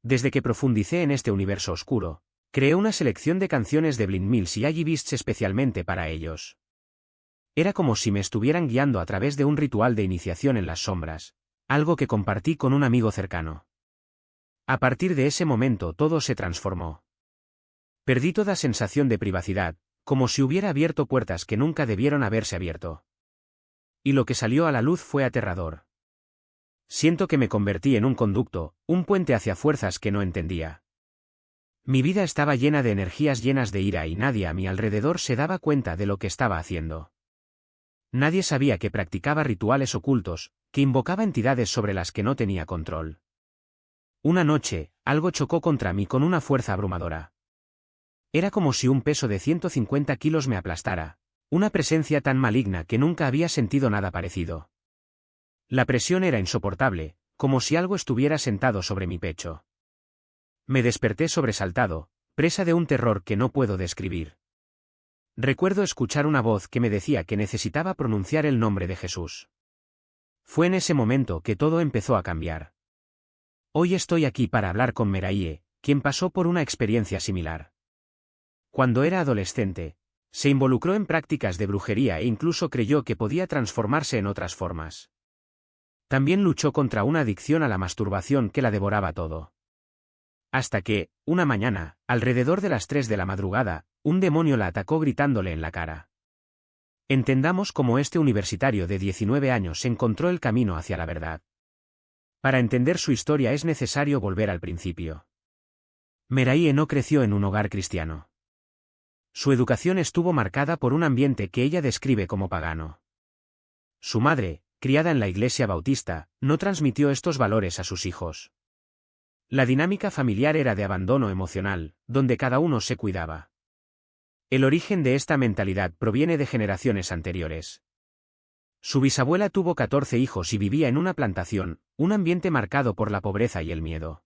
Desde que profundicé en este universo oscuro, creé una selección de canciones de Blind Mills y Allie Beasts especialmente para ellos. Era como si me estuvieran guiando a través de un ritual de iniciación en las sombras, algo que compartí con un amigo cercano. A partir de ese momento todo se transformó. Perdí toda sensación de privacidad, como si hubiera abierto puertas que nunca debieron haberse abierto. Y lo que salió a la luz fue aterrador. Siento que me convertí en un conducto, un puente hacia fuerzas que no entendía. Mi vida estaba llena de energías llenas de ira y nadie a mi alrededor se daba cuenta de lo que estaba haciendo. Nadie sabía que practicaba rituales ocultos, que invocaba entidades sobre las que no tenía control. Una noche, algo chocó contra mí con una fuerza abrumadora. Era como si un peso de 150 kilos me aplastara, una presencia tan maligna que nunca había sentido nada parecido. La presión era insoportable, como si algo estuviera sentado sobre mi pecho. Me desperté sobresaltado, presa de un terror que no puedo describir. Recuerdo escuchar una voz que me decía que necesitaba pronunciar el nombre de Jesús. Fue en ese momento que todo empezó a cambiar. Hoy estoy aquí para hablar con Meraye, quien pasó por una experiencia similar. Cuando era adolescente, se involucró en prácticas de brujería e incluso creyó que podía transformarse en otras formas. También luchó contra una adicción a la masturbación que la devoraba todo. Hasta que, una mañana, alrededor de las 3 de la madrugada, un demonio la atacó gritándole en la cara. Entendamos cómo este universitario de 19 años encontró el camino hacia la verdad. Para entender su historia es necesario volver al principio. Meraye no creció en un hogar cristiano. Su educación estuvo marcada por un ambiente que ella describe como pagano. Su madre, criada en la iglesia bautista, no transmitió estos valores a sus hijos. La dinámica familiar era de abandono emocional, donde cada uno se cuidaba. El origen de esta mentalidad proviene de generaciones anteriores. Su bisabuela tuvo 14 hijos y vivía en una plantación, un ambiente marcado por la pobreza y el miedo.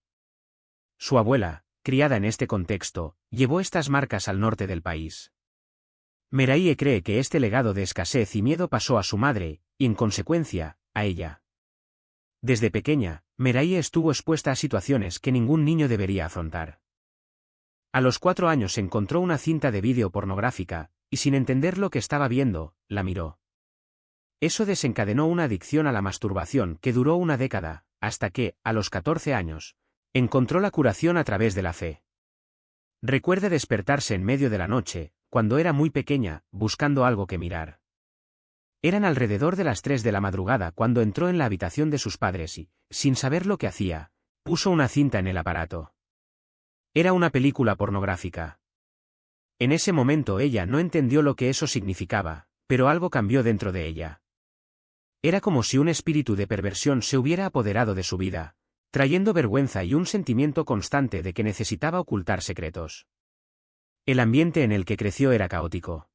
Su abuela, criada en este contexto, llevó estas marcas al norte del país. Meraye cree que este legado de escasez y miedo pasó a su madre, y en consecuencia, a ella. Desde pequeña, Meraye estuvo expuesta a situaciones que ningún niño debería afrontar. A los 4 años encontró una cinta de vídeo pornográfica, y sin entender lo que estaba viendo, la miró. Eso desencadenó una adicción a la masturbación que duró una década, hasta que, a los 14 años, encontró la curación a través de la fe. Recuerda despertarse en medio de la noche, cuando era muy pequeña, buscando algo que mirar. Eran alrededor de las 3 de la madrugada cuando entró en la habitación de sus padres y, sin saber lo que hacía, puso una cinta en el aparato. Era una película pornográfica. En ese momento ella no entendió lo que eso significaba, pero algo cambió dentro de ella. Era como si un espíritu de perversión se hubiera apoderado de su vida, trayendo vergüenza y un sentimiento constante de que necesitaba ocultar secretos. El ambiente en el que creció era caótico.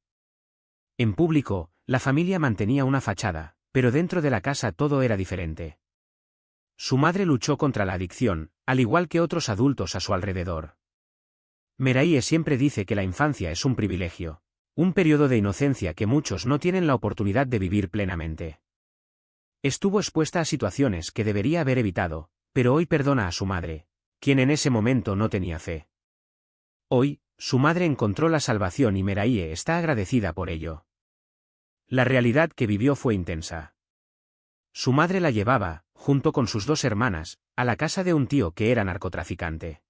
En público, la familia mantenía una fachada, pero dentro de la casa todo era diferente. Su madre luchó contra la adicción, al igual que otros adultos a su alrededor. Meraye siempre dice que la infancia es un privilegio, un periodo de inocencia que muchos no tienen la oportunidad de vivir plenamente. Estuvo expuesta a situaciones que debería haber evitado, pero hoy perdona a su madre, quien en ese momento no tenía fe. Hoy, su madre encontró la salvación y Meraye está agradecida por ello. La realidad que vivió fue intensa. Su madre la llevaba, junto con sus 2 hermanas, a la casa de un tío que era narcotraficante.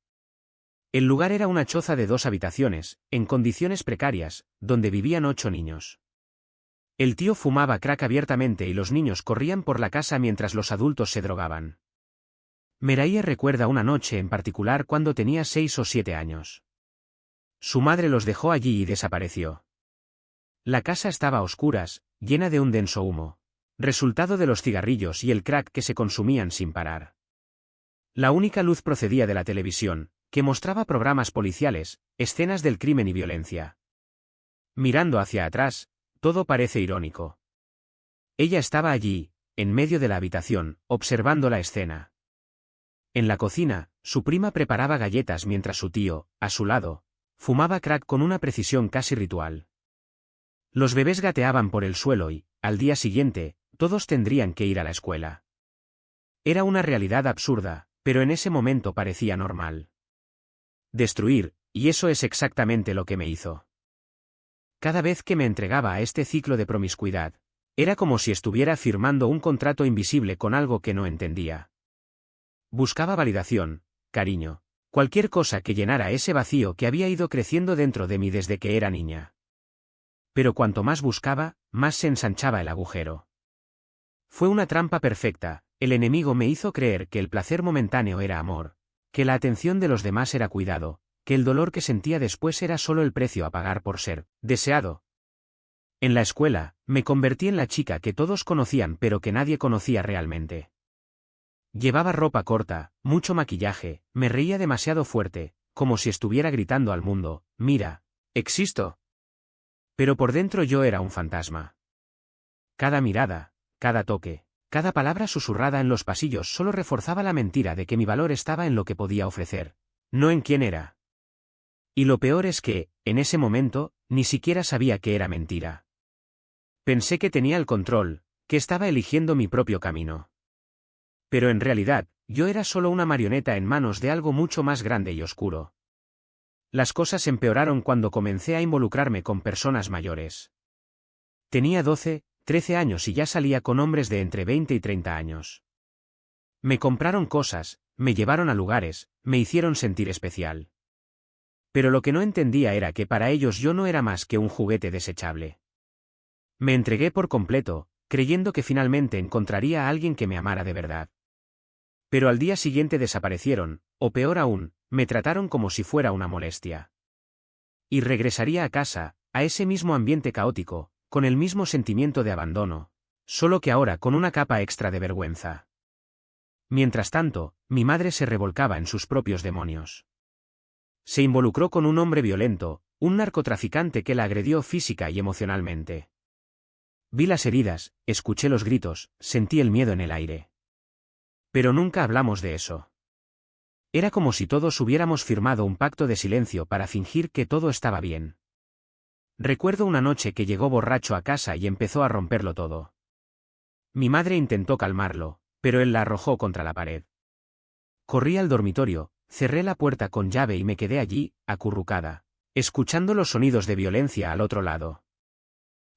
El lugar era una choza de 2 habitaciones, en condiciones precarias, donde vivían 8 niños. El tío fumaba crack abiertamente y los niños corrían por la casa mientras los adultos se drogaban. Meraye recuerda una noche en particular cuando tenía 6 o 7 años. Su madre los dejó allí y desapareció. La casa estaba a oscuras, llena de un denso humo, resultado de los cigarrillos y el crack que se consumían sin parar. La única luz procedía de la televisión, que mostraba programas policiales, escenas del crimen y violencia. Mirando hacia atrás, todo parece irónico. Ella estaba allí, en medio de la habitación, observando la escena. En la cocina, su prima preparaba galletas mientras su tío, a su lado, fumaba crack con una precisión casi ritual. Los bebés gateaban por el suelo y, al día siguiente, todos tendrían que ir a la escuela. Era una realidad absurda, Pero en ese momento parecía normal. Destruir, y eso es exactamente lo que me hizo. Cada vez que me entregaba a este ciclo de promiscuidad, era como si estuviera firmando un contrato invisible con algo que no entendía. Buscaba validación, cariño, cualquier cosa que llenara ese vacío que había ido creciendo dentro de mí desde que era niña. Pero cuanto más buscaba, más se ensanchaba el agujero. Fue una trampa perfecta. El enemigo me hizo creer que el placer momentáneo era amor, que la atención de los demás era cuidado, que el dolor que sentía después era solo el precio a pagar por ser deseado. En la escuela, me convertí en la chica que todos conocían pero que nadie conocía realmente. Llevaba ropa corta, mucho maquillaje, me reía demasiado fuerte, como si estuviera gritando al mundo, mira, existo. Pero por dentro yo era un fantasma. Cada mirada, cada toque, cada palabra susurrada en los pasillos solo reforzaba la mentira de que mi valor estaba en lo que podía ofrecer, no en quién era. Y lo peor es que, en ese momento, ni siquiera sabía que era mentira. Pensé que tenía el control, que estaba eligiendo mi propio camino. Pero en realidad, yo era solo una marioneta en manos de algo mucho más grande y oscuro. Las cosas empeoraron cuando comencé a involucrarme con personas mayores. Tenía 12, 13 años y ya salía con hombres de entre 20 y 30 años. Me compraron cosas, me llevaron a lugares, me hicieron sentir especial. Pero lo que no entendía era que para ellos yo no era más que un juguete desechable. Me entregué por completo, creyendo que finalmente encontraría a alguien que me amara de verdad. Pero al día siguiente desaparecieron, o peor aún, me trataron como si fuera una molestia. Y regresaría a casa, a ese mismo ambiente caótico, con el mismo sentimiento de abandono, solo que ahora con una capa extra de vergüenza. Mientras tanto, mi madre se revolcaba en sus propios demonios. Se involucró con un hombre violento, un narcotraficante que la agredió física y emocionalmente. Vi las heridas, escuché los gritos, sentí el miedo en el aire. Pero nunca hablamos de eso. Era como si todos hubiéramos firmado un pacto de silencio para fingir que todo estaba bien. Recuerdo una noche que llegó borracho a casa y empezó a romperlo todo. Mi madre intentó calmarlo, pero él la arrojó contra la pared. Corrí al dormitorio, cerré la puerta con llave y me quedé allí, acurrucada, escuchando los sonidos de violencia al otro lado.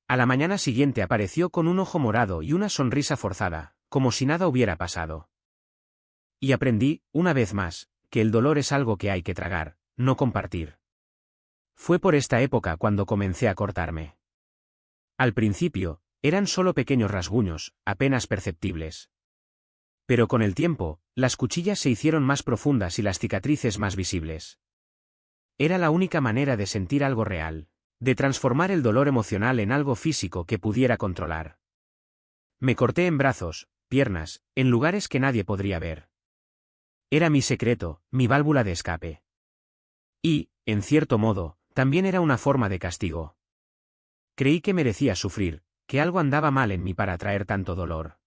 A la mañana siguiente apareció con un ojo morado y una sonrisa forzada, como si nada hubiera pasado. Y aprendí, una vez más, que el dolor es algo que hay que tragar, no compartir. Fue por esta época cuando comencé a cortarme. Al principio, eran solo pequeños rasguños, apenas perceptibles. Pero con el tiempo, las cuchillas se hicieron más profundas y las cicatrices más visibles. Era la única manera de sentir algo real, de transformar el dolor emocional en algo físico que pudiera controlar. Me corté en brazos, piernas, en lugares que nadie podría ver. Era mi secreto, mi válvula de escape. Y, en cierto modo, también era una forma de castigo. Creí que merecía sufrir, que algo andaba mal en mí para traer tanto dolor.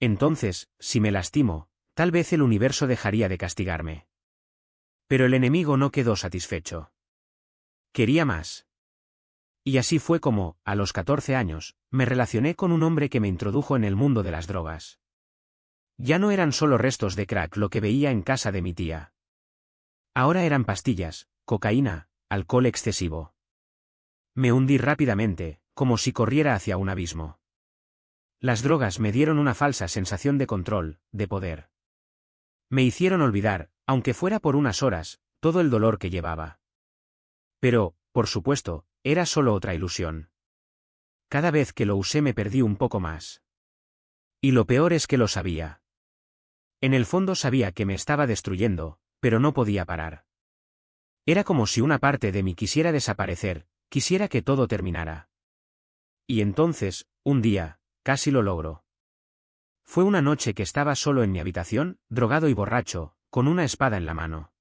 Entonces, si me lastimo, tal vez el universo dejaría de castigarme. Pero el enemigo no quedó satisfecho. Quería más. Y así fue como, a los 14 años, me relacioné con un hombre que me introdujo en el mundo de las drogas. Ya no eran solo restos de crack lo que veía en casa de mi tía. Ahora eran pastillas, cocaína, alcohol excesivo. Me hundí rápidamente, como si corriera hacia un abismo. Las drogas me dieron una falsa sensación de control, de poder. Me hicieron olvidar, aunque fuera por unas horas, todo el dolor que llevaba. Pero, por supuesto, era solo otra ilusión. Cada vez que lo usé me perdí un poco más. Y lo peor es que lo sabía. En el fondo sabía que me estaba destruyendo, pero no podía parar. Era como si una parte de mí quisiera desaparecer, quisiera que todo terminara. Y entonces, un día, casi lo logró. Fue una noche que estaba solo en mi habitación, drogado y borracho, con una espada en la mano.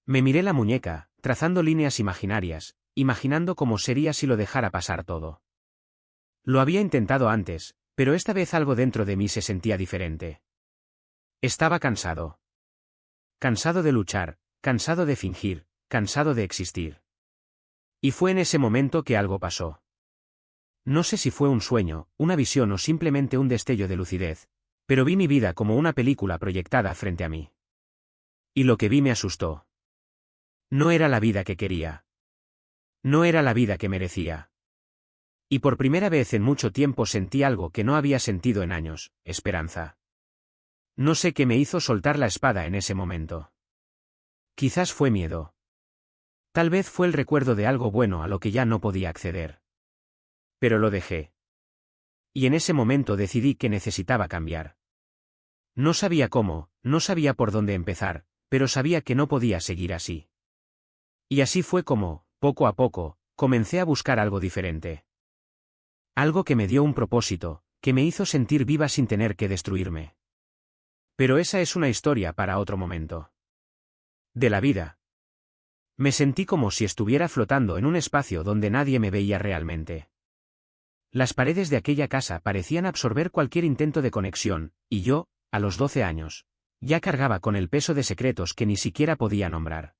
Me miré la muñeca, trazando líneas imaginarias, imaginando cómo sería si lo dejara pasar todo. Lo había intentado antes, pero esta vez algo dentro de mí se sentía diferente. Estaba cansado. Cansado de luchar, cansado de fingir, cansado de existir. Y fue en ese momento que algo pasó. No sé si fue un sueño, una visión o simplemente un destello de lucidez, Pero vi mi vida como una película proyectada frente a mí. Y lo que vi me asustó. No era la vida que quería. No era la vida que merecía. Y por primera vez en mucho tiempo sentí algo que no había sentido en años: esperanza. No sé qué me hizo soltar la espada en ese momento. Quizás fue miedo. Tal vez fue el recuerdo de algo bueno a lo que ya no podía acceder. Pero lo dejé. Y en ese momento decidí que necesitaba cambiar. No sabía cómo, no sabía por dónde empezar, pero sabía que no podía seguir así. Y así fue como, poco a poco, comencé a buscar algo diferente. Algo que me dio un propósito, que me hizo sentir viva sin tener que destruirme. Pero esa es una historia para otro momento. De la vida. Me sentí como si estuviera flotando en un espacio donde nadie me veía realmente. Las paredes de aquella casa parecían absorber cualquier intento de conexión, y yo, a los 12 años, ya cargaba con el peso de secretos que ni siquiera podía nombrar.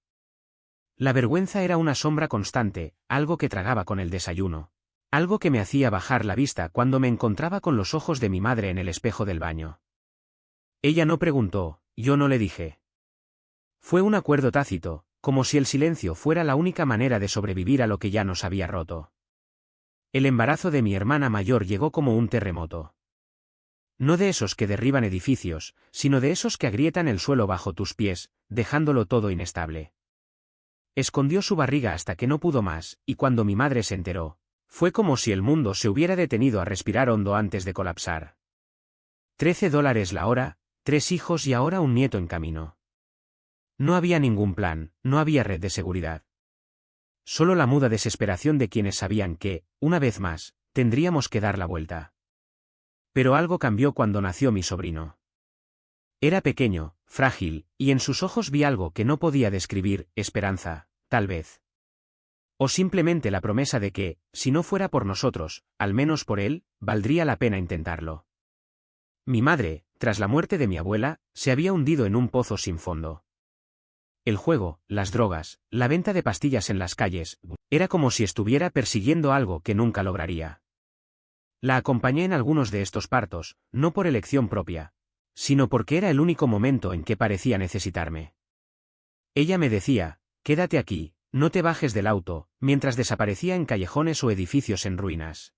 La vergüenza era una sombra constante, algo que tragaba con el desayuno, algo que me hacía bajar la vista cuando me encontraba con los ojos de mi madre en el espejo del baño. Ella no preguntó, yo no le dije. Fue un acuerdo tácito, como si el silencio fuera la única manera de sobrevivir a lo que ya nos había roto. El embarazo de mi hermana mayor llegó como un terremoto. No de esos que derriban edificios, sino de esos que agrietan el suelo bajo tus pies, dejándolo todo inestable. Escondió su barriga hasta que no pudo más, y cuando mi madre se enteró, fue como si el mundo se hubiera detenido a respirar hondo antes de colapsar. $13 la hora, 3 hijos y ahora un nieto en camino. No había ningún plan, no había red de seguridad. Solo la muda desesperación de quienes sabían que, una vez más, tendríamos que dar la vuelta. Pero algo cambió cuando nació mi sobrino. Era pequeño, frágil, y en sus ojos vi algo que no podía describir: esperanza, tal vez. O simplemente la promesa de que, si no fuera por nosotros, al menos por él, valdría la pena intentarlo. Mi madre, tras la muerte de mi abuela, se había hundido en un pozo sin fondo. El juego, las drogas, la venta de pastillas en las calles, era como si estuviera persiguiendo algo que nunca lograría. La acompañé en algunos de estos partos, no por elección propia, sino porque era el único momento en que parecía necesitarme. Ella me decía, quédate aquí, no te bajes del auto, mientras desaparecía en callejones o edificios en ruinas.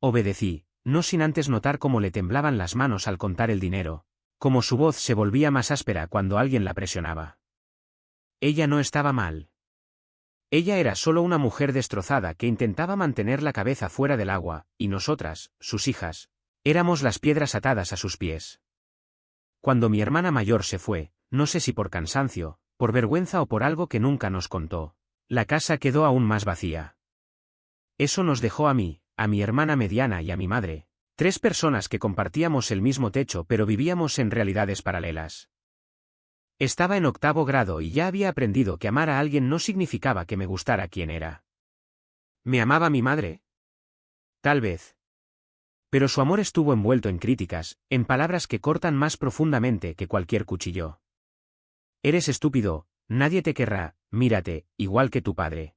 Obedecí, no sin antes notar cómo le temblaban las manos al contar el dinero, cómo su voz se volvía más áspera cuando alguien la presionaba. Ella no estaba mal. Ella era solo una mujer destrozada que intentaba mantener la cabeza fuera del agua, y nosotras, sus hijas, éramos las piedras atadas a sus pies. Cuando mi hermana mayor se fue, no sé si por cansancio, por vergüenza o por algo que nunca nos contó, la casa quedó aún más vacía. Eso nos dejó a mí, a mi hermana mediana y a mi madre, 3 personas que compartíamos el mismo techo pero vivíamos en realidades paralelas. Estaba en 8º grado y ya había aprendido que amar a alguien no significaba que me gustara quien era. ¿Me amaba mi madre? Tal vez. Pero su amor estuvo envuelto en críticas, en palabras que cortan más profundamente que cualquier cuchillo. Eres estúpido, nadie te querrá, mírate, igual que tu padre.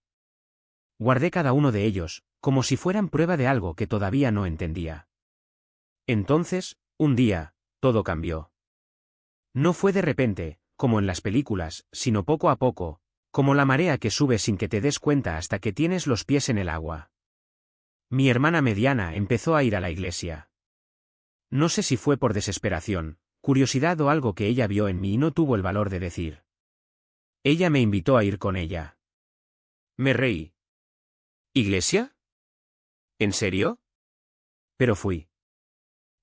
Guardé cada uno de ellos, como si fueran prueba de algo que todavía no entendía. Entonces, un día, todo cambió. No fue de repente, como en las películas, sino poco a poco, como la marea que sube sin que te des cuenta hasta que tienes los pies en el agua. Mi hermana mediana empezó a ir a la iglesia. No sé si fue por desesperación, curiosidad o algo que ella vio en mí y no tuvo el valor de decir. Ella me invitó a ir con ella. Me reí. ¿Iglesia? ¿En serio? Pero fui.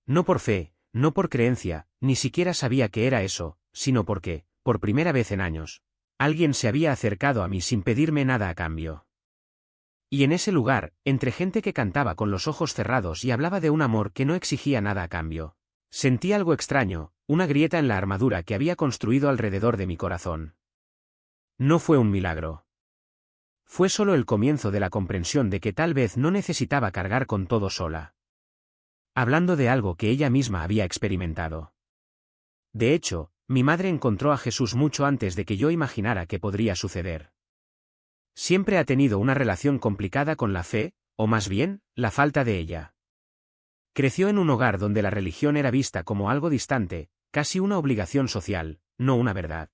No por fe, no por creencia, ni siquiera sabía que era eso, sino porque, por primera vez en años, alguien se había acercado a mí sin pedirme nada a cambio. Y en ese lugar, entre gente que cantaba con los ojos cerrados y hablaba de un amor que no exigía nada a cambio, sentí algo extraño, una grieta en la armadura que había construido alrededor de mi corazón. No fue un milagro. Fue solo el comienzo de la comprensión de que tal vez no necesitaba cargar con todo sola. Hablando de algo que ella misma había experimentado. De hecho, mi madre encontró a Jesús mucho antes de que yo imaginara que podría suceder. Siempre ha tenido una relación complicada con la fe, o más bien, la falta de ella. Creció en un hogar donde la religión era vista como algo distante, casi una obligación social, no una verdad.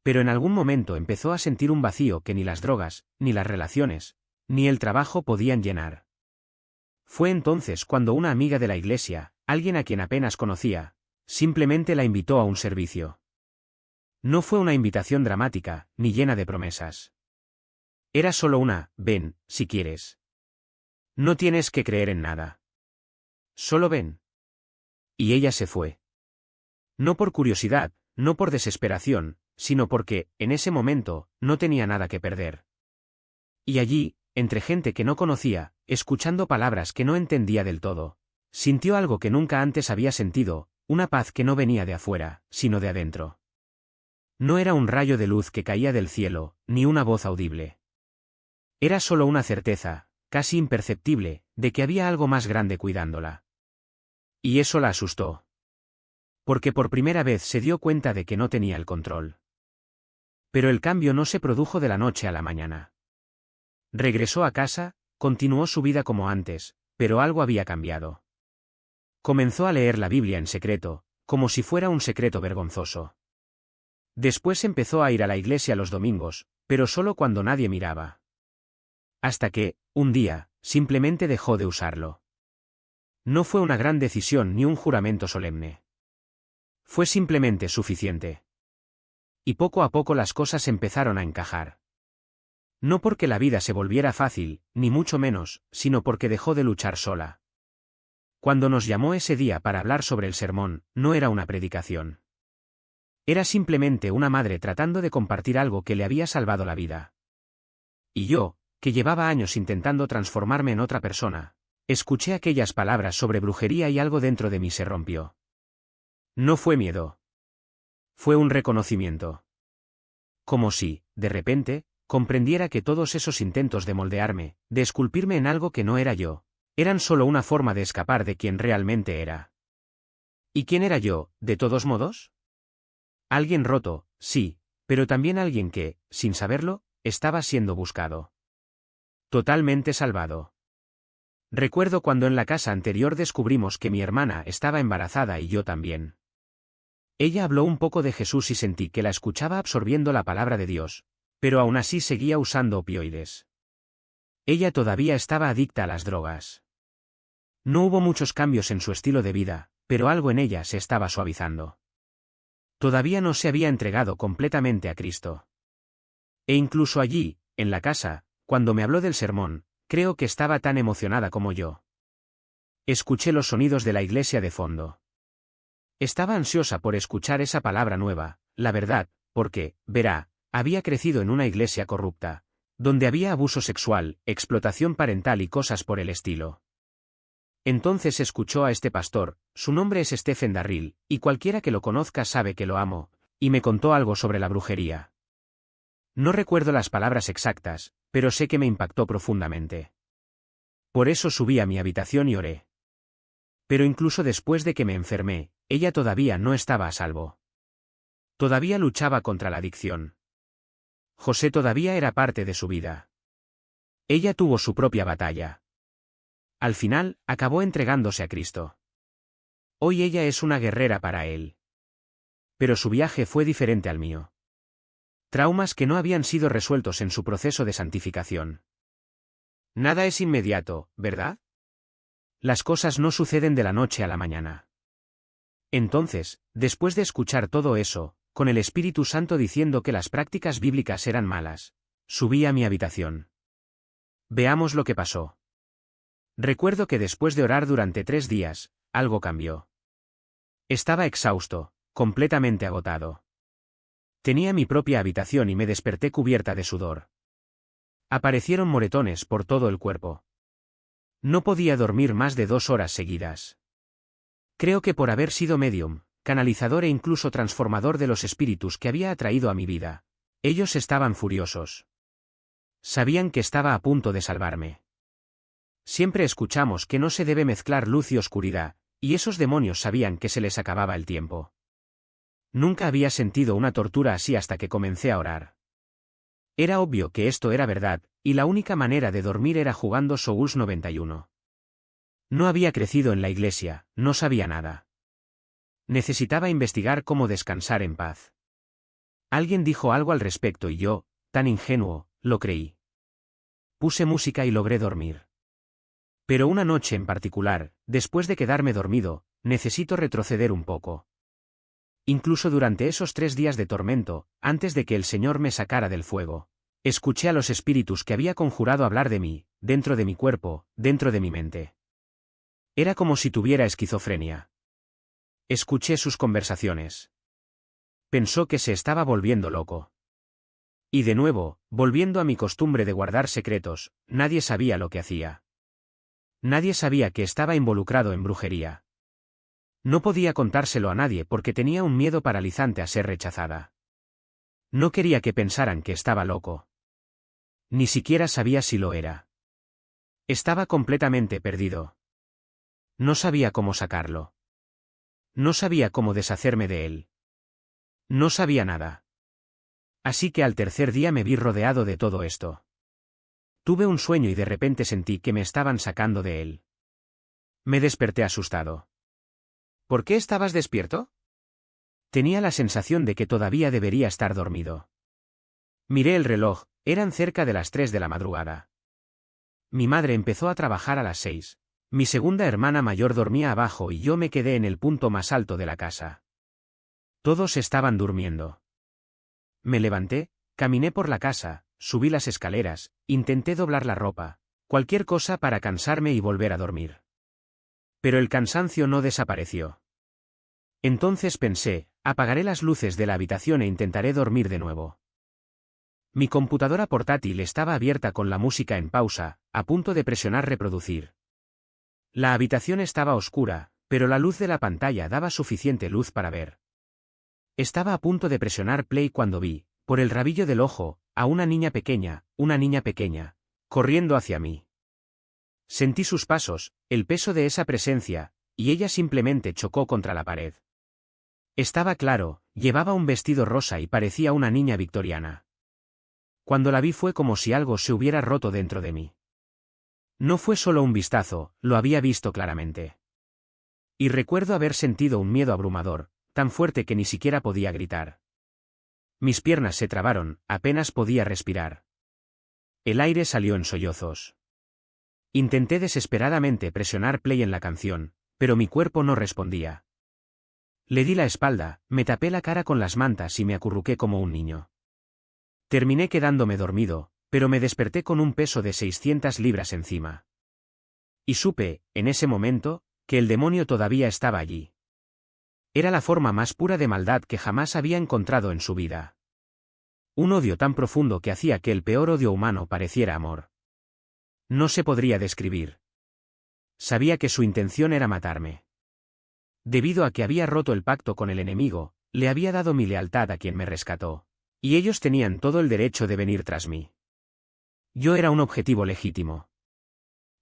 Pero en algún momento empezó a sentir un vacío que ni las drogas, ni las relaciones, ni el trabajo podían llenar. Fue entonces cuando una amiga de la iglesia, alguien a quien apenas conocía, simplemente la invitó a un servicio. No fue una invitación dramática, ni llena de promesas. Era solo una, ven, si quieres. No tienes que creer en nada. Solo ven. Y ella se fue. No por curiosidad, no por desesperación, sino porque, en ese momento, no tenía nada que perder. Y allí, entre gente que no conocía, escuchando palabras que no entendía del todo, sintió algo que nunca antes había sentido, una paz que no venía de afuera, sino de adentro. No era un rayo de luz que caía del cielo, ni una voz audible. Era solo una certeza, casi imperceptible, de que había algo más grande cuidándola. Y eso la asustó. Porque por primera vez se dio cuenta de que no tenía el control. Pero el cambio no se produjo de la noche a la mañana. Regresó a casa, continuó su vida como antes, pero algo había cambiado. Comenzó a leer la Biblia en secreto, como si fuera un secreto vergonzoso. Después empezó a ir a la iglesia los domingos, pero solo cuando nadie miraba. Hasta que, un día, simplemente dejó de usarlo. No fue una gran decisión ni un juramento solemne. Fue simplemente suficiente. Y poco a poco las cosas empezaron a encajar. No porque la vida se volviera fácil, ni mucho menos, sino porque dejó de luchar sola. Cuando nos llamó ese día para hablar sobre el sermón, no era una predicación. Era simplemente una madre tratando de compartir algo que le había salvado la vida. Y yo, que llevaba años intentando transformarme en otra persona, escuché aquellas palabras sobre brujería y algo dentro de mí se rompió. No fue miedo. Fue un reconocimiento. Como si, de repente, comprendiera que todos esos intentos de moldearme, de esculpirme en algo que no era yo, eran solo una forma de escapar de quien realmente era. ¿Y quién era yo, de todos modos? Alguien roto, sí, pero también alguien que, sin saberlo, estaba siendo buscado. Totalmente salvado. Recuerdo cuando en la casa anterior descubrimos que mi hermana estaba embarazada y yo también. Ella habló un poco de Jesús y sentí que la escuchaba absorbiendo la palabra de Dios, pero aún así seguía usando opioides. Ella todavía estaba adicta a las drogas. No hubo muchos cambios en su estilo de vida, pero algo en ella se estaba suavizando. Todavía no se había entregado completamente a Cristo. E incluso allí, en la casa, cuando me habló del sermón, creo que estaba tan emocionada como yo. Escuché los sonidos de la iglesia de fondo. Estaba ansiosa por escuchar esa palabra nueva, la verdad, porque, verá, había crecido en una iglesia corrupta, donde había abuso sexual, explotación parental y cosas por el estilo. Entonces escuchó a este pastor, su nombre es Stephen Darryl, y cualquiera que lo conozca sabe que lo amo, y me contó algo sobre la brujería. No recuerdo las palabras exactas, pero sé que me impactó profundamente. Por eso subí a mi habitación y oré. Pero incluso después de que me enfermé, ella todavía no estaba a salvo. Todavía luchaba contra la adicción. José todavía era parte de su vida. Ella tuvo su propia batalla. Al final, acabó entregándose a Cristo. Hoy ella es una guerrera para él. Pero su viaje fue diferente al mío. Traumas que no habían sido resueltos en su proceso de santificación. Nada es inmediato, ¿verdad? Las cosas no suceden de la noche a la mañana. Entonces, después de escuchar todo eso, con el Espíritu Santo diciendo que las prácticas bíblicas eran malas, subí a mi habitación. Veamos lo que pasó. Recuerdo que después de orar durante 3 días, algo cambió. Estaba exhausto, completamente agotado. Tenía mi propia habitación y me desperté cubierta de sudor. Aparecieron moretones por todo el cuerpo. No podía dormir más de 2 horas seguidas. Creo que por haber sido medium, canalizador e incluso transformador de los espíritus que había atraído a mi vida, ellos estaban furiosos. Sabían que estaba a punto de salvarme. Siempre escuchamos que no se debe mezclar luz y oscuridad, y esos demonios sabían que se les acababa el tiempo. Nunca había sentido una tortura así hasta que comencé a orar. Era obvio que esto era verdad, y la única manera de dormir era jugando Souls 91. No había crecido en la iglesia, no sabía nada. Necesitaba investigar cómo descansar en paz. Alguien dijo algo al respecto y yo, tan ingenuo, lo creí. Puse música y logré dormir. Pero una noche en particular, después de quedarme dormido, necesito retroceder un poco. Incluso durante esos 3 días de tormento, antes de que el Señor me sacara del fuego, escuché a los espíritus que había conjurado hablar de mí, dentro de mi cuerpo, dentro de mi mente. Era como si tuviera esquizofrenia. Escuché sus conversaciones. Pensó que se estaba volviendo loco. Y de nuevo, volviendo a mi costumbre de guardar secretos, nadie sabía lo que hacía. Nadie sabía que estaba involucrado en brujería. No podía contárselo a nadie porque tenía un miedo paralizante a ser rechazada. No quería que pensaran que estaba loco. Ni siquiera sabía si lo era. Estaba completamente perdido. No sabía cómo sacarlo. No sabía cómo deshacerme de él. No sabía nada. Así que al tercer día me vi rodeado de todo esto. Tuve un sueño y de repente sentí que me estaban sacando de él. Me desperté asustado. ¿Por qué estabas despierto? Tenía la sensación de que todavía debería estar dormido. Miré el reloj, eran cerca de las 3 de la madrugada. Mi madre empezó a trabajar a las 6. Mi segunda hermana mayor dormía abajo y yo me quedé en el punto más alto de la casa. Todos estaban durmiendo. Me levanté, caminé por la casa, subí las escaleras, intenté doblar la ropa, cualquier cosa para cansarme y volver a dormir. Pero el cansancio no desapareció. Entonces pensé, apagaré las luces de la habitación e intentaré dormir de nuevo. Mi computadora portátil estaba abierta con la música en pausa, a punto de presionar reproducir. La habitación estaba oscura, pero la luz de la pantalla daba suficiente luz para ver. Estaba a punto de presionar play cuando vi, por el rabillo del ojo, a una niña pequeña, corriendo hacia mí. Sentí sus pasos, el peso de esa presencia, y ella simplemente chocó contra la pared. Estaba claro, llevaba un vestido rosa y parecía una niña victoriana. Cuando la vi fue como si algo se hubiera roto dentro de mí. No fue solo un vistazo, lo había visto claramente. Y recuerdo haber sentido un miedo abrumador, tan fuerte que ni siquiera podía gritar. Mis piernas se trabaron, apenas podía respirar. El aire salió en sollozos. Intenté desesperadamente presionar play en la canción, pero mi cuerpo no respondía. Le di la espalda, me tapé la cara con las mantas y me acurruqué como un niño. Terminé quedándome dormido, pero me desperté con un peso de 600 libras encima. Y supe, en ese momento, que el demonio todavía estaba allí. Era la forma más pura de maldad que jamás había encontrado en su vida. Un odio tan profundo que hacía que el peor odio humano pareciera amor. No se podría describir. Sabía que su intención era matarme. Debido a que había roto el pacto con el enemigo, le había dado mi lealtad a quien me rescató. Y ellos tenían todo el derecho de venir tras mí. Yo era un objetivo legítimo.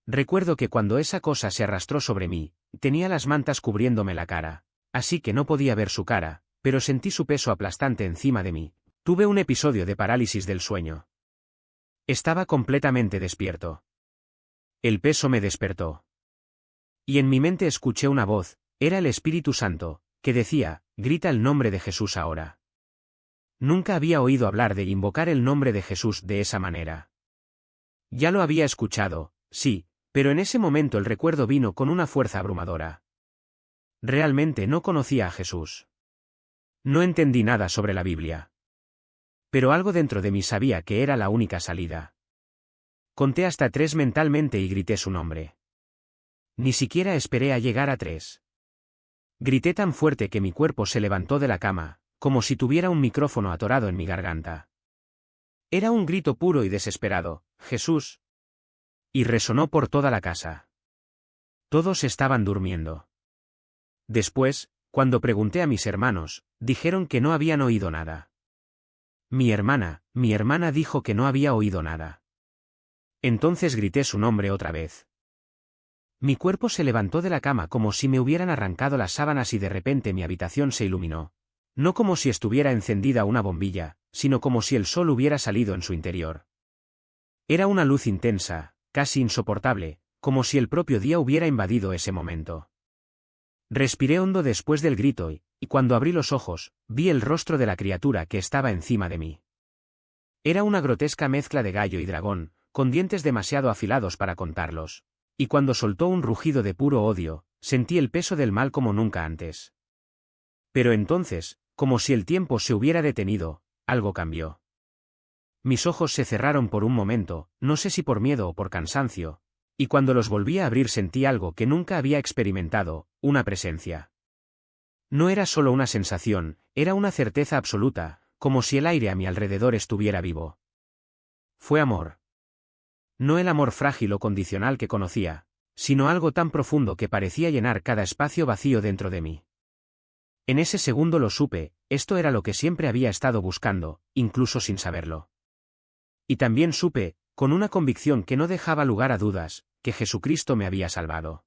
Recuerdo que cuando esa cosa se arrastró sobre mí, tenía las mantas cubriéndome la cara, así que no podía ver su cara, pero sentí su peso aplastante encima de mí. Tuve un episodio de parálisis del sueño. Estaba completamente despierto. El peso me despertó. Y en mi mente escuché una voz, era el Espíritu Santo, que decía, grita el nombre de Jesús ahora. Nunca había oído hablar de invocar el nombre de Jesús de esa manera. Ya lo había escuchado, sí, pero en ese momento el recuerdo vino con una fuerza abrumadora. Realmente no conocía a Jesús. No entendí nada sobre la Biblia. Pero algo dentro de mí sabía que era la única salida. Conté hasta 3 mentalmente y grité su nombre. Ni siquiera esperé a llegar a 3. Grité tan fuerte que mi cuerpo se levantó de la cama, como si tuviera un micrófono atorado en mi garganta. Era un grito puro y desesperado, Jesús. Y resonó por toda la casa. Todos estaban durmiendo. Después, cuando pregunté a mis hermanos, dijeron que no habían oído nada. Mi hermana dijo que no había oído nada. Entonces grité su nombre otra vez. Mi cuerpo se levantó de la cama como si me hubieran arrancado las sábanas y de repente mi habitación se iluminó. No como si estuviera encendida una bombilla, sino como si el sol hubiera salido en su interior. Era una luz intensa, casi insoportable, como si el propio día hubiera invadido ese momento. Respiré hondo después del grito y cuando abrí los ojos, vi el rostro de la criatura que estaba encima de mí. Era una grotesca mezcla de gallo y dragón, con dientes demasiado afilados para contarlos. Y cuando soltó un rugido de puro odio, sentí el peso del mal como nunca antes. Pero entonces, como si el tiempo se hubiera detenido, algo cambió. Mis ojos se cerraron por un momento, no sé si por miedo o por cansancio, y cuando los volví a abrir sentí algo que nunca había experimentado, una presencia. No era solo una sensación, era una certeza absoluta, como si el aire a mi alrededor estuviera vivo. Fue amor. No el amor frágil o condicional que conocía, sino algo tan profundo que parecía llenar cada espacio vacío dentro de mí. En ese segundo lo supe, esto era lo que siempre había estado buscando, incluso sin saberlo. Y también supe, con una convicción que no dejaba lugar a dudas, que Jesucristo me había salvado.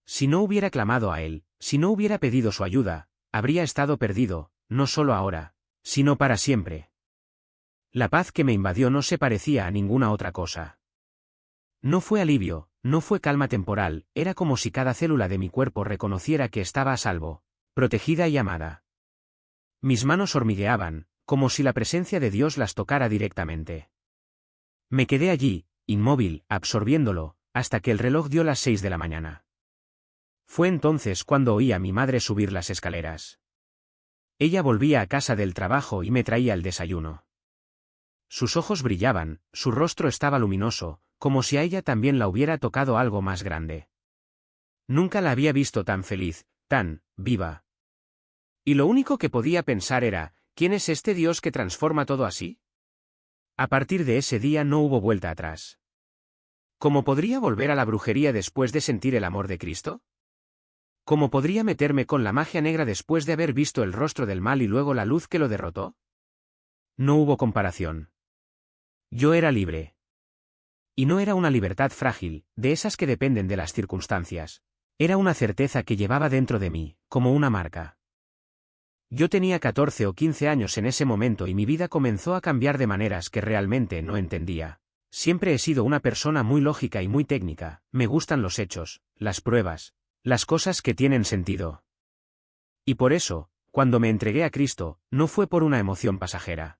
Si no hubiera clamado a Él, si no hubiera pedido su ayuda, habría estado perdido, no solo ahora, sino para siempre. La paz que me invadió no se parecía a ninguna otra cosa. No fue alivio, no fue calma temporal, era como si cada célula de mi cuerpo reconociera que estaba a salvo, protegida y amada. Mis manos hormigueaban, como si la presencia de Dios las tocara directamente. Me quedé allí, inmóvil, absorbiéndolo, hasta que el reloj dio las 6 de la mañana. Fue entonces cuando oí a mi madre subir las escaleras. Ella volvía a casa del trabajo y me traía el desayuno. Sus ojos brillaban, su rostro estaba luminoso, como si a ella también la hubiera tocado algo más grande. Nunca la había visto tan feliz, tan viva. Y lo único que podía pensar era, ¿quién es este Dios que transforma todo así? A partir de ese día no hubo vuelta atrás. ¿Cómo podría volver a la brujería después de sentir el amor de Cristo? ¿Cómo podría meterme con la magia negra después de haber visto el rostro del mal y luego la luz que lo derrotó? No hubo comparación. Yo era libre. Y no era una libertad frágil, de esas que dependen de las circunstancias. Era una certeza que llevaba dentro de mí, como una marca. Yo tenía 14 o 15 años en ese momento y mi vida comenzó a cambiar de maneras que realmente no entendía. Siempre he sido una persona muy lógica y muy técnica, me gustan los hechos, las pruebas, las cosas que tienen sentido. Y por eso, cuando me entregué a Cristo, no fue por una emoción pasajera.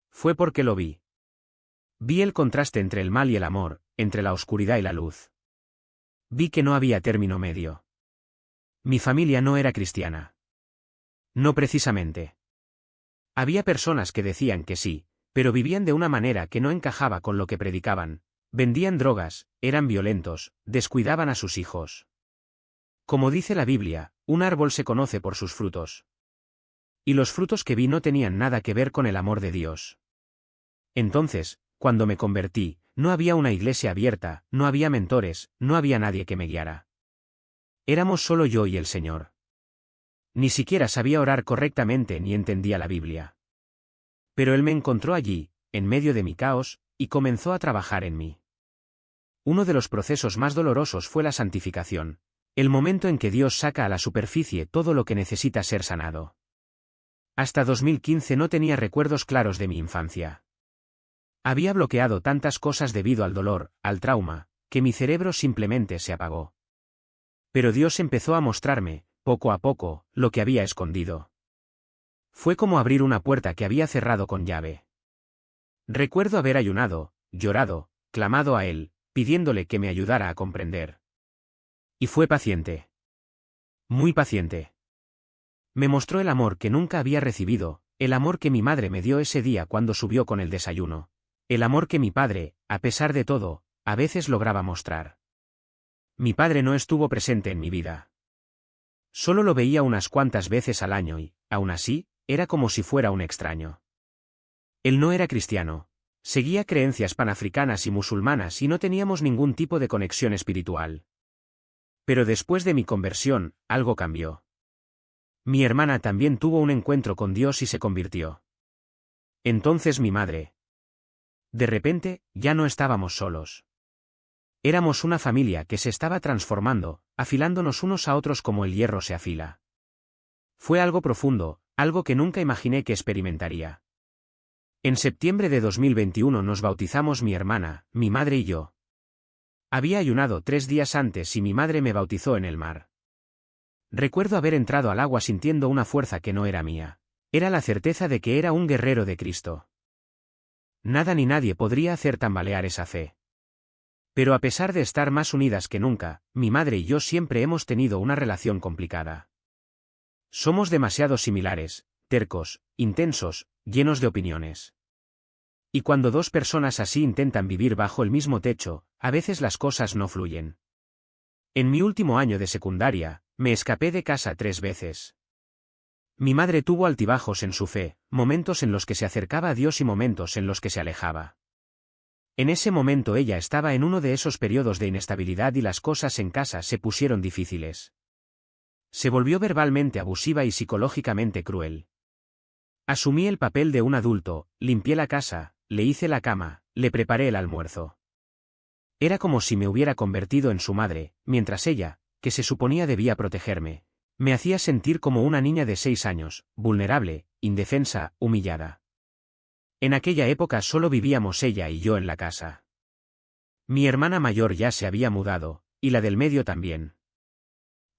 Fue porque lo vi. Vi el contraste entre el mal y el amor, entre la oscuridad y la luz. Vi que no había término medio. Mi familia no era cristiana. No precisamente. Había personas que decían que sí, pero vivían de una manera que no encajaba con lo que predicaban. Vendían drogas, eran violentos, descuidaban a sus hijos. Como dice la Biblia, un árbol se conoce por sus frutos. Y los frutos que vi no tenían nada que ver con el amor de Dios. Entonces, cuando me convertí, no había una iglesia abierta, no había mentores, no había nadie que me guiara. Éramos solo yo y el Señor. Ni siquiera sabía orar correctamente ni entendía la Biblia. Pero Él me encontró allí, en medio de mi caos, y comenzó a trabajar en mí. Uno de los procesos más dolorosos fue la santificación, el momento en que Dios saca a la superficie todo lo que necesita ser sanado. Hasta 2015 no tenía recuerdos claros de mi infancia. Había bloqueado tantas cosas debido al dolor, al trauma, que mi cerebro simplemente se apagó. Pero Dios empezó a mostrarme, poco a poco, lo que había escondido. Fue como abrir una puerta que había cerrado con llave. Recuerdo haber ayunado, llorado, clamado a Él, pidiéndole que me ayudara a comprender. Y fue paciente. Muy paciente. Me mostró el amor que nunca había recibido, el amor que mi madre me dio ese día cuando subió con el desayuno. El amor que mi padre, a pesar de todo, a veces lograba mostrar. Mi padre no estuvo presente en mi vida. Solo lo veía unas cuantas veces al año y, aún así, era como si fuera un extraño. Él no era cristiano. Seguía creencias panafricanas y musulmanas y no teníamos ningún tipo de conexión espiritual. Pero después de mi conversión, algo cambió. Mi hermana también tuvo un encuentro con Dios y se convirtió. Entonces mi madre. De repente, ya no estábamos solos. Éramos una familia que se estaba transformando, afilándonos unos a otros como el hierro se afila. Fue algo profundo, algo que nunca imaginé que experimentaría. En septiembre de 2021 nos bautizamos mi hermana, mi madre y yo. Había ayunado 3 días antes y mi madre me bautizó en el mar. Recuerdo haber entrado al agua sintiendo una fuerza que no era mía. Era la certeza de que era un guerrero de Cristo. Nada ni nadie podría hacer tambalear esa fe. Pero a pesar de estar más unidas que nunca, mi madre y yo siempre hemos tenido una relación complicada. Somos demasiado similares, tercos, intensos, llenos de opiniones. Y cuando 2 personas así intentan vivir bajo el mismo techo, a veces las cosas no fluyen. En mi último año de secundaria, me escapé de casa 3 veces. Mi madre tuvo altibajos en su fe, momentos en los que se acercaba a Dios y momentos en los que se alejaba. En ese momento ella estaba en uno de esos periodos de inestabilidad y las cosas en casa se pusieron difíciles. Se volvió verbalmente abusiva y psicológicamente cruel. Asumí el papel de un adulto, limpié la casa, le hice la cama, le preparé el almuerzo. Era como si me hubiera convertido en su madre, mientras ella, que se suponía debía protegerme, me hacía sentir como una niña de 6 años, vulnerable, indefensa, humillada. En aquella época solo vivíamos ella y yo en la casa. Mi hermana mayor ya se había mudado, y la del medio también.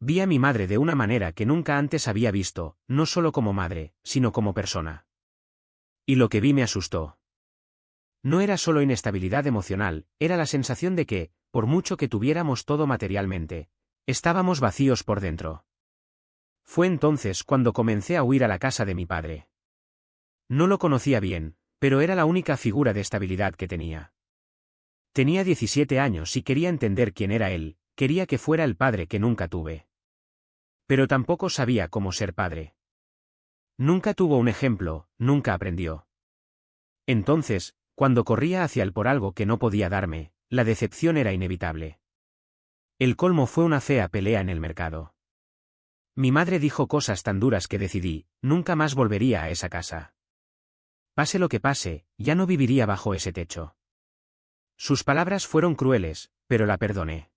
Vi a mi madre de una manera que nunca antes había visto, no solo como madre, sino como persona. Y lo que vi me asustó. No era solo inestabilidad emocional, era la sensación de que, por mucho que tuviéramos todo materialmente, estábamos vacíos por dentro. Fue entonces cuando comencé a huir a la casa de mi padre. No lo conocía bien, pero era la única figura de estabilidad que tenía. Tenía 17 años y quería entender quién era él, quería que fuera el padre que nunca tuve. Pero tampoco sabía cómo ser padre. Nunca tuvo un ejemplo, nunca aprendió. Entonces, cuando corría hacia él por algo que no podía darme, la decepción era inevitable. El colmo fue una fea pelea en el mercado. Mi madre dijo cosas tan duras que decidí, nunca más volvería a esa casa. Pase lo que pase, ya no viviría bajo ese techo. Sus palabras fueron crueles, pero la perdoné.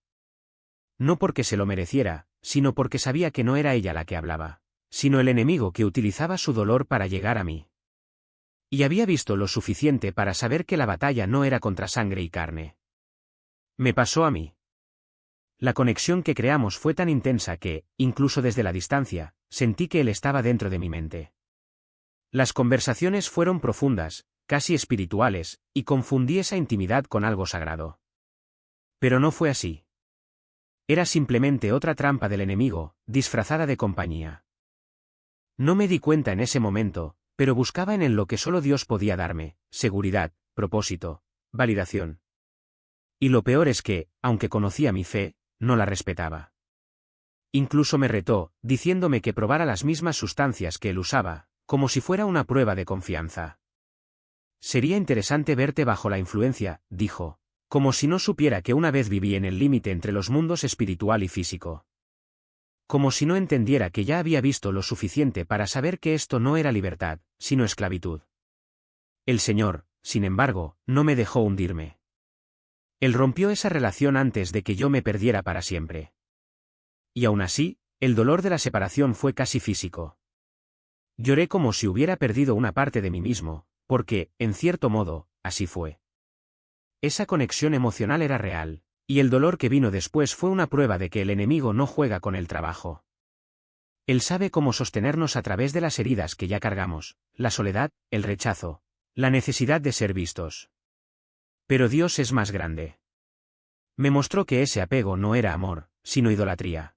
No porque se lo mereciera, sino porque sabía que no era ella la que hablaba, sino el enemigo que utilizaba su dolor para llegar a mí. Y había visto lo suficiente para saber que la batalla no era contra sangre y carne. Me pasó a mí. La conexión que creamos fue tan intensa que, incluso desde la distancia, sentí que él estaba dentro de mi mente. Las conversaciones fueron profundas, casi espirituales, y confundí esa intimidad con algo sagrado. Pero no fue así. Era simplemente otra trampa del enemigo, disfrazada de compañía. No me di cuenta en ese momento, pero buscaba en él lo que solo Dios podía darme: seguridad, propósito, validación. Y lo peor es que, aunque conocía mi fe, no la respetaba. Incluso me retó, diciéndome que probara las mismas sustancias que él usaba, como si fuera una prueba de confianza. Sería interesante verte bajo la influencia, dijo, como si no supiera que una vez viví en el límite entre los mundos espiritual y físico. Como si no entendiera que ya había visto lo suficiente para saber que esto no era libertad, sino esclavitud. El Señor, sin embargo, no me dejó hundirme. Él rompió esa relación antes de que yo me perdiera para siempre. Y aún así, el dolor de la separación fue casi físico. Lloré como si hubiera perdido una parte de mí mismo, porque, en cierto modo, así fue. Esa conexión emocional era real, y el dolor que vino después fue una prueba de que el enemigo no juega con el trabajo. Él sabe cómo sostenernos a través de las heridas que ya cargamos, la soledad, el rechazo, la necesidad de ser vistos. Pero Dios es más grande. Me mostró que ese apego no era amor, sino idolatría.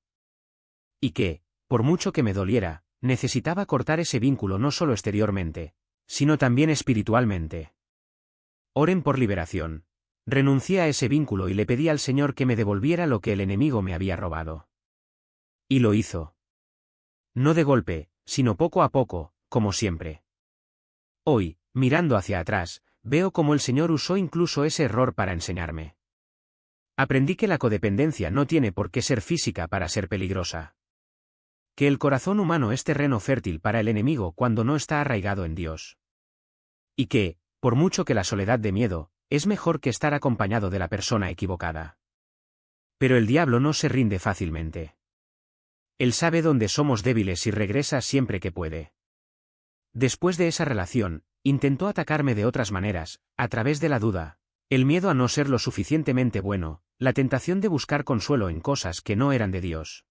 Y que, por mucho que me doliera, necesitaba cortar ese vínculo no solo exteriormente, sino también espiritualmente. Oren por liberación. Renuncié a ese vínculo y le pedí al Señor que me devolviera lo que el enemigo me había robado. Y lo hizo. No de golpe, sino poco a poco, como siempre. Hoy, mirando hacia atrás, veo cómo el Señor usó incluso ese error para enseñarme. Aprendí que la codependencia no tiene por qué ser física para ser peligrosa. Que el corazón humano es terreno fértil para el enemigo cuando no está arraigado en Dios. Y que, por mucho que la soledad dé miedo, es mejor que estar acompañado de la persona equivocada. Pero el diablo no se rinde fácilmente. Él sabe dónde somos débiles y regresa siempre que puede. Después de esa relación, intentó atacarme de otras maneras, a través de la duda, el miedo a no ser lo suficientemente bueno, la tentación de buscar consuelo en cosas que no eran de Dios.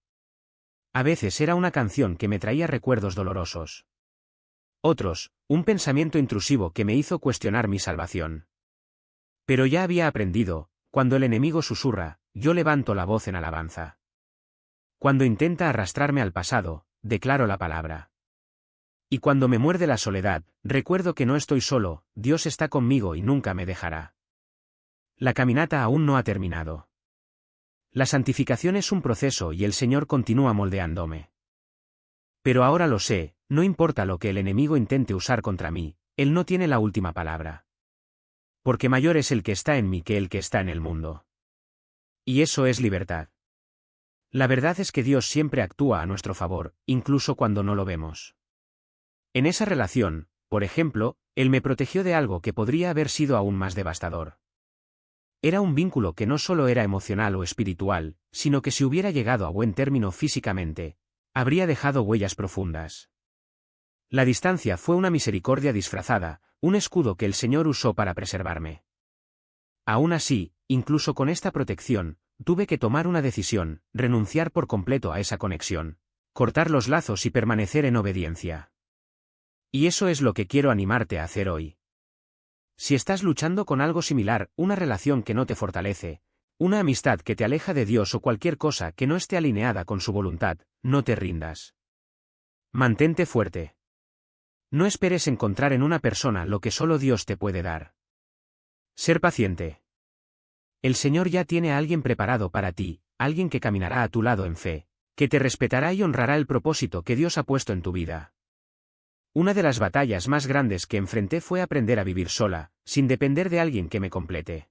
A veces era una canción que me traía recuerdos dolorosos. Otros, un pensamiento intrusivo que me hizo cuestionar mi salvación. Pero ya había aprendido, cuando el enemigo susurra, yo levanto la voz en alabanza. Cuando intenta arrastrarme al pasado, declaro la palabra. Y cuando me muerde la soledad, recuerdo que no estoy solo, Dios está conmigo y nunca me dejará. La caminata aún no ha terminado. La santificación es un proceso y el Señor continúa moldeándome. Pero ahora lo sé, no importa lo que el enemigo intente usar contra mí, Él no tiene la última palabra. Porque mayor es el que está en mí que el que está en el mundo. Y eso es libertad. La verdad es que Dios siempre actúa a nuestro favor, incluso cuando no lo vemos. En esa relación, por ejemplo, Él me protegió de algo que podría haber sido aún más devastador. Era un vínculo que no solo era emocional o espiritual, sino que si hubiera llegado a buen término físicamente, habría dejado huellas profundas. La distancia fue una misericordia disfrazada, un escudo que el Señor usó para preservarme. Aún así, incluso con esta protección, tuve que tomar una decisión, renunciar por completo a esa conexión, cortar los lazos y permanecer en obediencia. Y eso es lo que quiero animarte a hacer hoy. Si estás luchando con algo similar, una relación que no te fortalece, una amistad que te aleja de Dios o cualquier cosa que no esté alineada con su voluntad, no te rindas. Mantente fuerte. No esperes encontrar en una persona lo que solo Dios te puede dar. Ser paciente. El Señor ya tiene a alguien preparado para ti, alguien que caminará a tu lado en fe, que te respetará y honrará el propósito que Dios ha puesto en tu vida. Una de las batallas más grandes que enfrenté fue aprender a vivir sola, sin depender de alguien que me complete.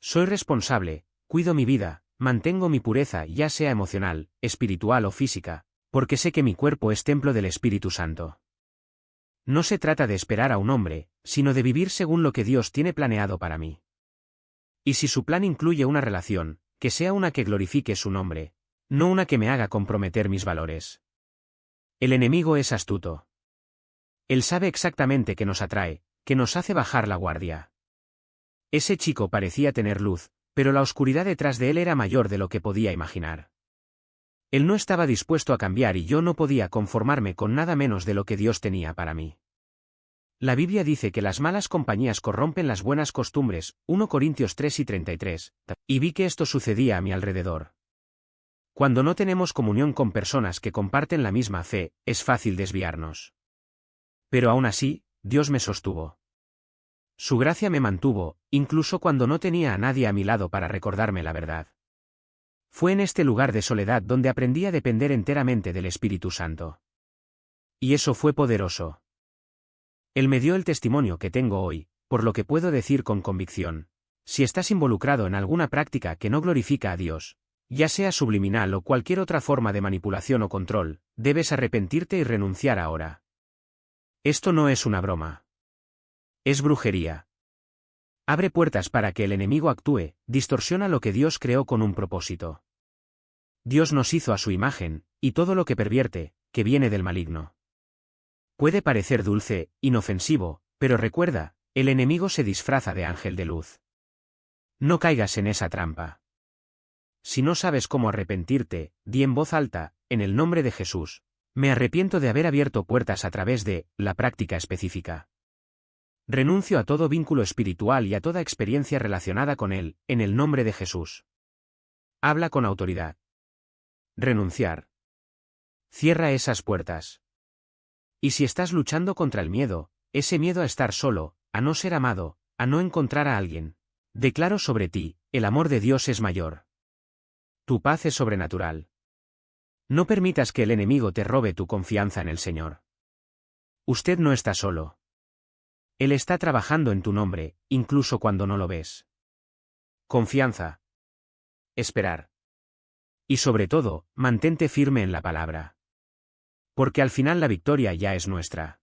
Soy responsable, cuido mi vida, mantengo mi pureza ya sea emocional, espiritual o física, porque sé que mi cuerpo es templo del Espíritu Santo. No se trata de esperar a un hombre, sino de vivir según lo que Dios tiene planeado para mí. Y si su plan incluye una relación, que sea una que glorifique su nombre, no una que me haga comprometer mis valores. El enemigo es astuto. Él sabe exactamente qué nos atrae, que nos hace bajar la guardia. Ese chico parecía tener luz, pero la oscuridad detrás de él era mayor de lo que podía imaginar. Él no estaba dispuesto a cambiar y yo no podía conformarme con nada menos de lo que Dios tenía para mí. La Biblia dice que las malas compañías corrompen las buenas costumbres, 1 Corintios 3:33, y vi que esto sucedía a mi alrededor. Cuando no tenemos comunión con personas que comparten la misma fe, es fácil desviarnos. Pero aún así, Dios me sostuvo. Su gracia me mantuvo, incluso cuando no tenía a nadie a mi lado para recordarme la verdad. Fue en este lugar de soledad donde aprendí a depender enteramente del Espíritu Santo. Y eso fue poderoso. Él me dio el testimonio que tengo hoy, por lo que puedo decir con convicción. Si estás involucrado en alguna práctica que no glorifica a Dios, ya sea subliminal o cualquier otra forma de manipulación o control, debes arrepentirte y renunciar ahora. Esto no es una broma. Es brujería. Abre puertas para que el enemigo actúe, distorsiona lo que Dios creó con un propósito. Dios nos hizo a su imagen, y todo lo que pervierte, que viene del maligno. Puede parecer dulce, inofensivo, pero recuerda, el enemigo se disfraza de ángel de luz. No caigas en esa trampa. Si no sabes cómo arrepentirte, di en voz alta, en el nombre de Jesús. Me arrepiento de haber abierto puertas a través de la práctica específica. Renuncio a todo vínculo espiritual y a toda experiencia relacionada con él, en el nombre de Jesús. Habla con autoridad. Renunciar. Cierra esas puertas. Y si estás luchando contra el miedo, ese miedo a estar solo, a no ser amado, a no encontrar a alguien, declaro sobre ti, el amor de Dios es mayor. Tu paz es sobrenatural. No permitas que el enemigo te robe tu confianza en el Señor. Usted no está solo. Él está trabajando en tu nombre, incluso cuando no lo ves. Confianza. Esperar. Y sobre todo, mantente firme en la palabra. Porque al final la victoria ya es nuestra.